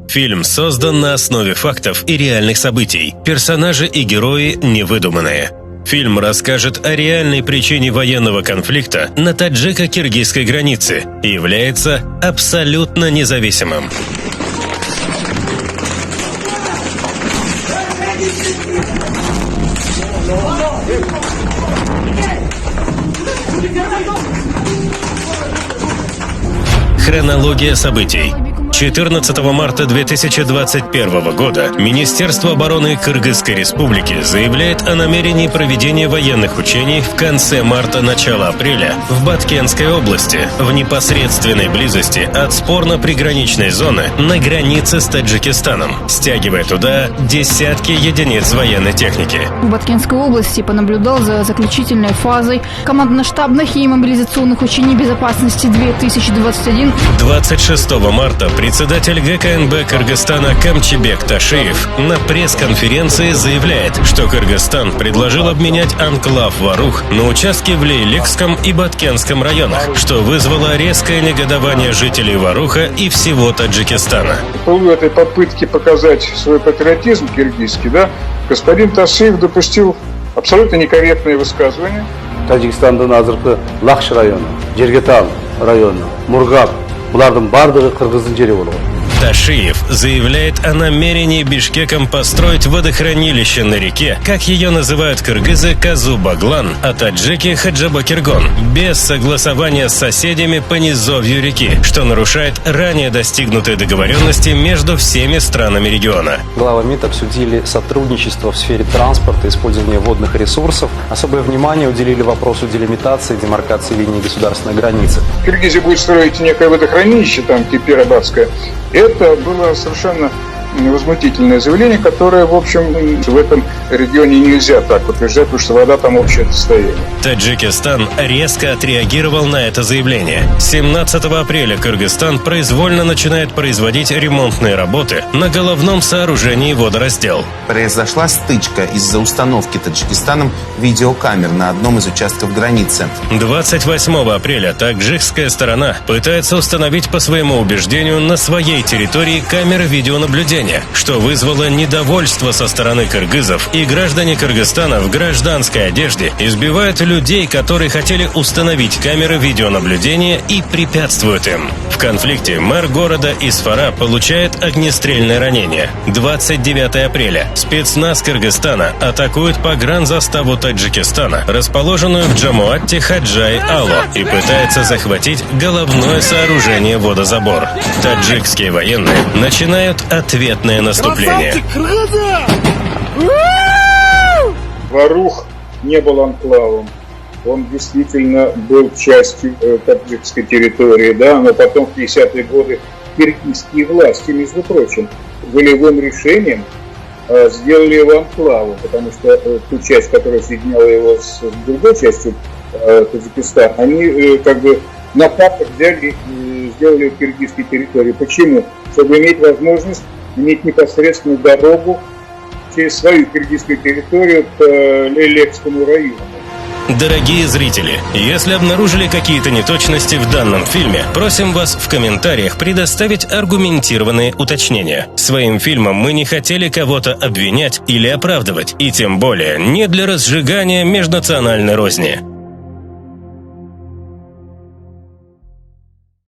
Фильм создан на основе фактов и реальных событий. Персонажи и герои не выдуманные. Фильм расскажет о реальной причине военного конфликта на таджико-киргизской границе и является абсолютно независимым. Хронология событий. 14 марта 2021 года Министерство обороны Кыргызской Республики заявляет о намерении проведения военных учений в конце марта-начала апреля в Баткенской области, в непосредственной близости от спорно-приграничной зоны на границе с Таджикистаном, стягивая туда десятки единиц военной техники. В Баткенской области понаблюдал за заключительной фазой командно-штабных и мобилизационных учений безопасности 2021. 26 марта председатель ГКНБ Кыргызстана Камчибек Ташиев на пресс-конференции заявляет, что Кыргызстан предложил обменять анклав Варух на участки в Лейлекском и Баткенском районах, что вызвало резкое негодование жителей Варуха и всего Таджикистана. По этой попытке показать свой патриотизм киргизский, господин Ташиев допустил абсолютно некорректное высказывание. Таджикистандың азыркы Лахш районы, Жергетал районы, Мургаб, бұлардың бардығы қырғыздың жері болған. Ташиев заявляет о намерении Бишкеком построить водохранилище на реке, как ее называют кыргызы, Казу-Баглан, а таджики Хаджабакиргон, без согласования с соседями по низовью реки, что нарушает ранее достигнутые договоренности между всеми странами региона. Главы МИД обсудили сотрудничество в сфере транспорта, использования водных ресурсов. Особое внимание уделили вопросу делимитации, демаркации линии государственной границы. Киргизия будет строить некое водохранилище, там Кипир-Абадское. Это было совершенно возмутительное заявление, которое, в общем, в этом регионе нельзя так утверждать, потому что вода там общее состояние. Таджикистан резко отреагировал на это заявление. 17 апреля Кыргызстан произвольно начинает производить ремонтные работы на головном сооружении водораздел. Произошла стычка из-за установки Таджикистаном видеокамер на одном из участков границы. 28 апреля таджикская сторона пытается установить по своему убеждению на своей территории камеры видеонаблюдения, что вызвало недовольство со стороны кыргызов, и граждане Кыргызстана в гражданской одежде избивают людей, которые хотели установить камеры видеонаблюдения, и препятствуют им. В конфликте мэр города Исфара получает огнестрельное ранение. 29 апреля спецназ Кыргызстана атакует погранзаставу Таджикистана, расположенную в Джамуатте Хаджай-Ало, и пытается захватить головное сооружение водозабор. Таджикские военные начинают ответное наступление. Варух не был анклавом. Он действительно был частью таджикской территории, но потом в 50-е годы киргизские власти, между прочим, волевым решением сделали его анклавом, потому что ту часть, которая соединяла его с другой частью Таджикистана, они на папах взяли и сделали киргизские территории. Почему? Чтобы иметь возможность иметь непосредственную дорогу через свою киргизскую территорию к Лейлекскому району. Дорогие зрители, если обнаружили какие-то неточности в данном фильме, просим вас в комментариях предоставить аргументированные уточнения. Своим фильмом мы не хотели кого-то обвинять или оправдывать, и тем более не для разжигания межнациональной розни.